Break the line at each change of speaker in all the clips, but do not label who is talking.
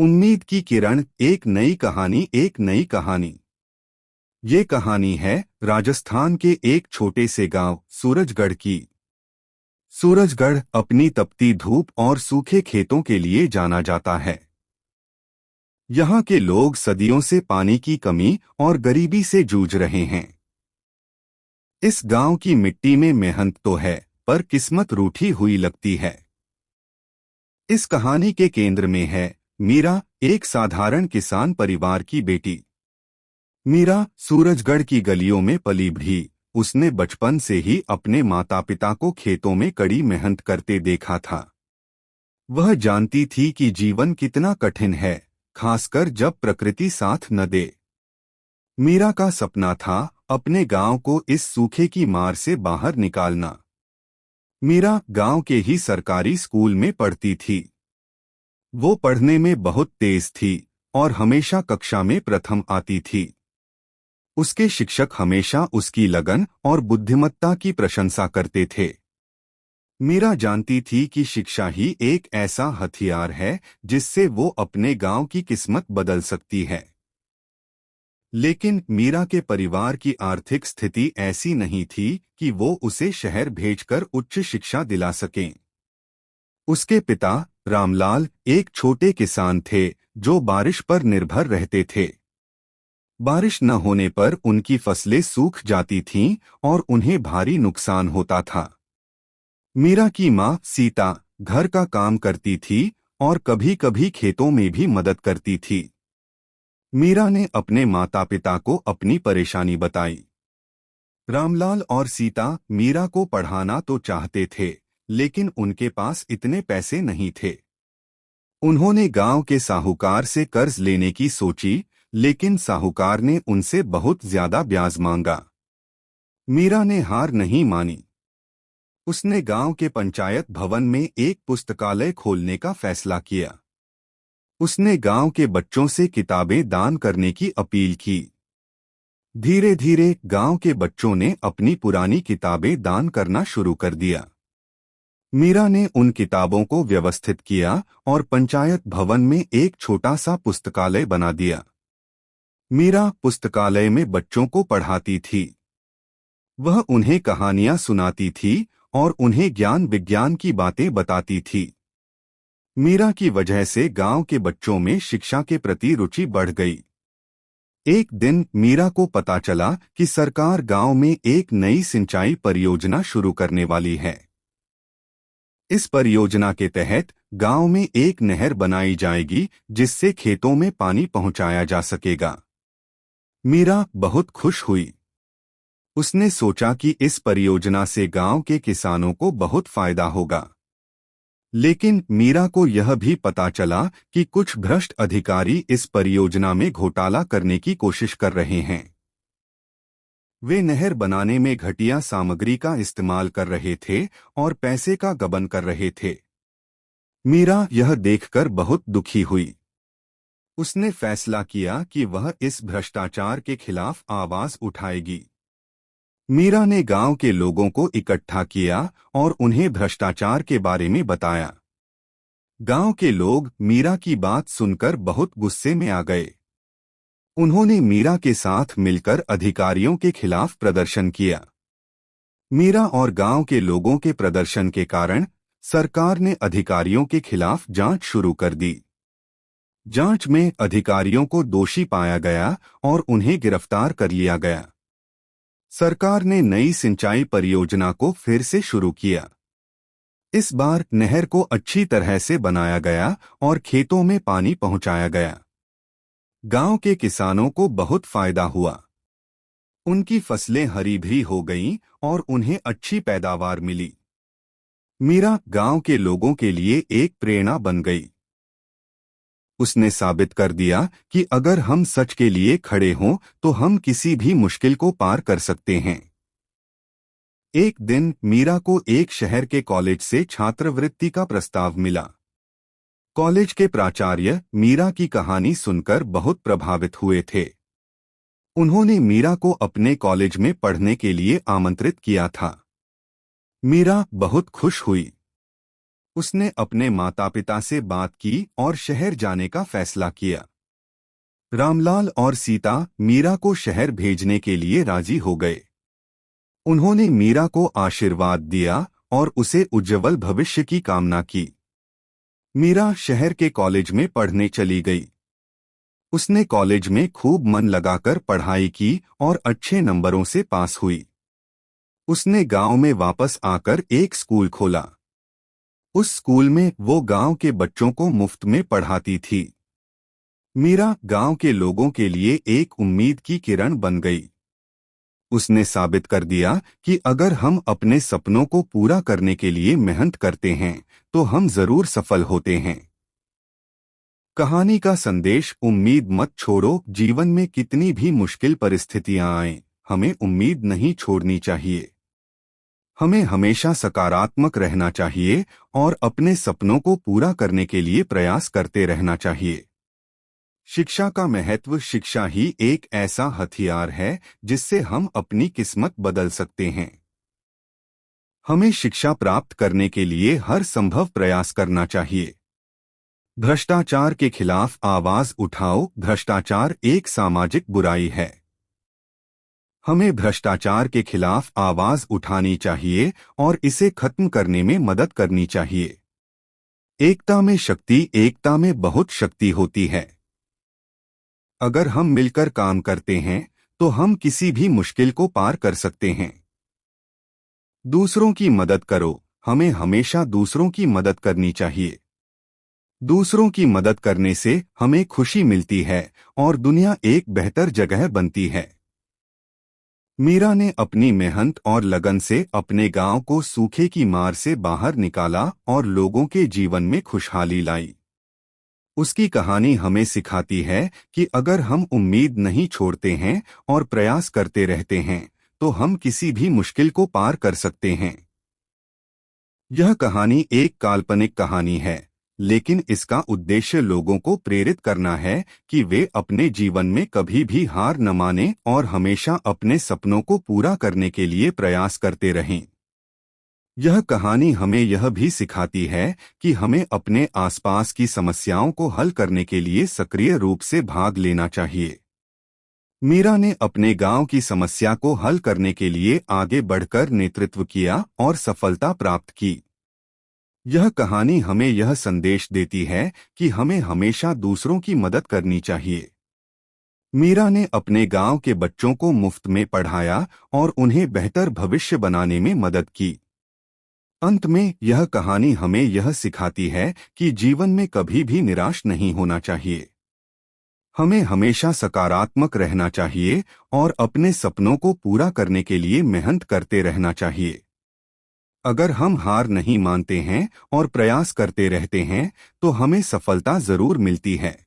उम्मीद की किरण, एक नई कहानी, एक नई कहानी। ये कहानी है राजस्थान के एक छोटे से गांव सूरजगढ़ की। सूरजगढ़ अपनी तपती धूप और सूखे खेतों के लिए जाना जाता है। यहाँ के लोग सदियों से पानी की कमी और गरीबी से जूझ रहे हैं। इस गांव की मिट्टी में मेहनत तो है, पर किस्मत रूठी हुई लगती है। इस कहानी के केंद्र में है मीरा, एक साधारण किसान परिवार की बेटी। मीरा सूरजगढ़ की गलियों में पली बढ़ी। उसने बचपन से ही अपने माता पिता को खेतों में कड़ी मेहनत करते देखा था। वह जानती थी कि जीवन कितना कठिन है, खासकर जब प्रकृति साथ न दे। मीरा का सपना था अपने गांव को इस सूखे की मार से बाहर निकालना। मीरा गांव के ही सरकारी स्कूल में पढ़ती थी। वो पढ़ने में बहुत तेज थी और हमेशा कक्षा में प्रथम आती थी। उसके शिक्षक हमेशा उसकी लगन और बुद्धिमत्ता की प्रशंसा करते थे। मीरा जानती थी कि शिक्षा ही एक ऐसा हथियार है जिससे वो अपने गांव की किस्मत बदल सकती है। लेकिन मीरा के परिवार की आर्थिक स्थिति ऐसी नहीं थी कि वो उसे शहर भेजकर उच्च शिक्षा दिला सकें। उसके पिता रामलाल एक छोटे किसान थे जो बारिश पर निर्भर रहते थे। बारिश न होने पर उनकी फसलें सूख जाती थीं और उन्हें भारी नुकसान होता था। मीरा की माँ सीता घर का काम करती थी और कभी-कभी खेतों में भी मदद करती थी। मीरा ने अपने माता पिता को अपनी परेशानी बताई। रामलाल और सीता मीरा को पढ़ाना तो चाहते थे, लेकिन उनके पास इतने पैसे नहीं थे। उन्होंने गांव के साहूकार से कर्ज लेने की सोची, लेकिन साहूकार ने उनसे बहुत ज्यादा ब्याज मांगा। मीरा ने हार नहीं मानी। उसने गांव के पंचायत भवन में एक पुस्तकालय खोलने का फैसला किया। उसने गांव के बच्चों से किताबें दान करने की अपील की। धीरे धीरे गांव के बच्चों ने अपनी पुरानी किताबें दान करना शुरू कर दिया। मीरा ने उन किताबों को व्यवस्थित किया और पंचायत भवन में एक छोटा सा पुस्तकालय बना दिया। मीरा पुस्तकालय में बच्चों को पढ़ाती थी। वह उन्हें कहानियां सुनाती थी और उन्हें ज्ञान विज्ञान की बातें बताती थी। मीरा की वजह से गांव के बच्चों में शिक्षा के प्रति रुचि बढ़ गई। एक दिन मीरा को पता चला कि सरकार गांव में एक नई सिंचाई परियोजना शुरू करने वाली है। इस परियोजना के तहत गांव में एक नहर बनाई जाएगी जिससे खेतों में पानी पहुंचाया जा सकेगा। मीरा बहुत खुश हुई। उसने सोचा कि इस परियोजना से गांव के किसानों को बहुत फायदा होगा। लेकिन मीरा को यह भी पता चला कि कुछ भ्रष्ट अधिकारी इस परियोजना में घोटाला करने की कोशिश कर रहे हैं। वे नहर बनाने में घटिया सामग्री का इस्तेमाल कर रहे थे और पैसे का गबन कर रहे थे। मीरा यह देखकर बहुत दुखी हुई। उसने फैसला किया कि वह इस भ्रष्टाचार के खिलाफ आवाज उठाएगी। मीरा ने गांव के लोगों को इकट्ठा किया और उन्हें भ्रष्टाचार के बारे में बताया। गांव के लोग मीरा की बात सुनकर बहुत गुस्से में आ गए। उन्होंने मीरा के साथ मिलकर अधिकारियों के खिलाफ प्रदर्शन किया। मीरा और गांव के लोगों के प्रदर्शन के कारण सरकार ने अधिकारियों के खिलाफ जांच शुरू कर दी। जांच में अधिकारियों को दोषी पाया गया और उन्हें गिरफ्तार कर लिया गया। सरकार ने नई सिंचाई परियोजना को फिर से शुरू किया। इस बार नहर को अच्छी तरह से बनाया गया और खेतों में पानी पहुंचाया गया। गांव के किसानों को बहुत फायदा हुआ। उनकी फसलें हरी भरी हो गईं और उन्हें अच्छी पैदावार मिली। मीरा गांव के लोगों के लिए एक प्रेरणा बन गई। उसने साबित कर दिया कि अगर हम सच के लिए खड़े हों तो हम किसी भी मुश्किल को पार कर सकते हैं। एक दिन मीरा को एक शहर के कॉलेज से छात्रवृत्ति का प्रस्ताव मिला। कॉलेज के प्राचार्य मीरा की कहानी सुनकर बहुत प्रभावित हुए थे। उन्होंने मीरा को अपने कॉलेज में पढ़ने के लिए आमंत्रित किया था। मीरा बहुत खुश हुई। उसने अपने माता पिता से बात की और शहर जाने का फैसला किया। रामलाल और सीता मीरा को शहर भेजने के लिए राजी हो गए। उन्होंने मीरा को आशीर्वाद दिया और उसे उज्जवल भविष्य की कामना की। मीरा शहर के कॉलेज में पढ़ने चली गई। उसने कॉलेज में खूब मन लगाकर पढ़ाई की और अच्छे नंबरों से पास हुई। उसने गांव में वापस आकर एक स्कूल खोला। उस स्कूल में वो गांव के बच्चों को मुफ्त में पढ़ाती थी। मीरा गांव के लोगों के लिए एक उम्मीद की किरण बन गई। उसने साबित कर दिया कि अगर हम अपने सपनों को पूरा करने के लिए मेहनत करते हैं तो हम जरूर सफल होते हैं। कहानी का संदेश: उम्मीद मत छोड़ो। जीवन में कितनी भी मुश्किल परिस्थितियां आएं, हमें उम्मीद नहीं छोड़नी चाहिए। हमें हमेशा सकारात्मक रहना चाहिए और अपने सपनों को पूरा करने के लिए प्रयास करते रहना चाहिए। शिक्षा का महत्व: शिक्षा ही एक ऐसा हथियार है जिससे हम अपनी किस्मत बदल सकते हैं। हमें शिक्षा प्राप्त करने के लिए हर संभव प्रयास करना चाहिए। भ्रष्टाचार के खिलाफ आवाज उठाओ। भ्रष्टाचार एक सामाजिक बुराई है। हमें भ्रष्टाचार के खिलाफ आवाज उठानी चाहिए और इसे खत्म करने में मदद करनी चाहिए। एकता में शक्ति, एकता में बहुत शक्ति होती है। अगर हम मिलकर काम करते हैं तो हम किसी भी मुश्किल को पार कर सकते हैं। दूसरों की मदद करो। हमें हमेशा दूसरों की मदद करनी चाहिए। दूसरों की मदद करने से हमें खुशी मिलती है और दुनिया एक बेहतर जगह बनती है। मीरा ने अपनी मेहनत और लगन से अपने गांव को सूखे की मार से बाहर निकाला और लोगों के जीवन में खुशहाली लाई। उसकी कहानी हमें सिखाती है कि अगर हम उम्मीद नहीं छोड़ते हैं और प्रयास करते रहते हैं तो हम किसी भी मुश्किल को पार कर सकते हैं। यह कहानी एक काल्पनिक कहानी है, लेकिन इसका उद्देश्य लोगों को प्रेरित करना है कि वे अपने जीवन में कभी भी हार न मानें और हमेशा अपने सपनों को पूरा करने के लिए प्रयास करते रहें। यह कहानी हमें यह भी सिखाती है कि हमें अपने आसपास की समस्याओं को हल करने के लिए सक्रिय रूप से भाग लेना चाहिए। मीरा ने अपने गांव की समस्या को हल करने के लिए आगे बढ़कर नेतृत्व किया और सफलता प्राप्त की। यह कहानी हमें यह संदेश देती है कि हमें हमेशा दूसरों की मदद करनी चाहिए। मीरा ने अपने गांव के बच्चों को मुफ्त में पढ़ाया और उन्हें बेहतर भविष्य बनाने में मदद की। अंत में यह कहानी हमें यह सिखाती है कि जीवन में कभी भी निराश नहीं होना चाहिए। हमें हमेशा सकारात्मक रहना चाहिए और अपने सपनों को पूरा करने के लिए मेहनत करते रहना चाहिए। अगर हम हार नहीं मानते हैं और प्रयास करते रहते हैं तो हमें सफलता जरूर मिलती है।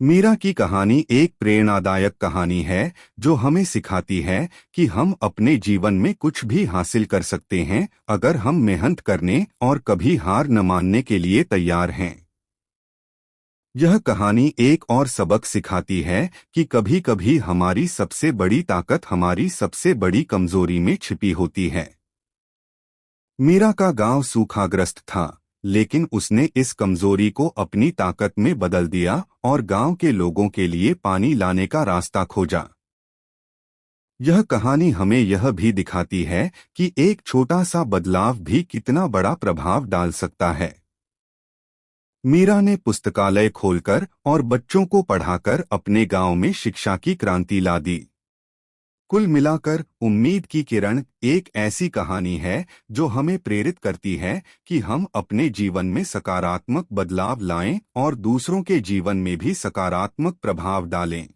मीरा की कहानी एक प्रेरणादायक कहानी है जो हमें सिखाती है कि हम अपने जीवन में कुछ भी हासिल कर सकते हैं अगर हम मेहनत करने और कभी हार न मानने के लिए तैयार हैं। यह कहानी एक और सबक सिखाती है कि कभी कभी हमारी सबसे बड़ी ताकत हमारी सबसे बड़ी कमजोरी में छिपी होती है। मीरा का गांव सूखाग्रस्त था, लेकिन उसने इस कमजोरी को अपनी ताकत में बदल दिया और गांव के लोगों के लिए पानी लाने का रास्ता खोजा। यह कहानी हमें यह भी दिखाती है कि एक छोटा सा बदलाव भी कितना बड़ा प्रभाव डाल सकता है। मीरा ने पुस्तकालय खोलकर और बच्चों को पढ़ाकर अपने गांव में शिक्षा की क्रांति ला दी। कुल मिलाकर उम्मीद की किरण एक ऐसी कहानी है जो हमें प्रेरित करती है कि हम अपने जीवन में सकारात्मक बदलाव लाएं और दूसरों के जीवन में भी सकारात्मक प्रभाव डालें।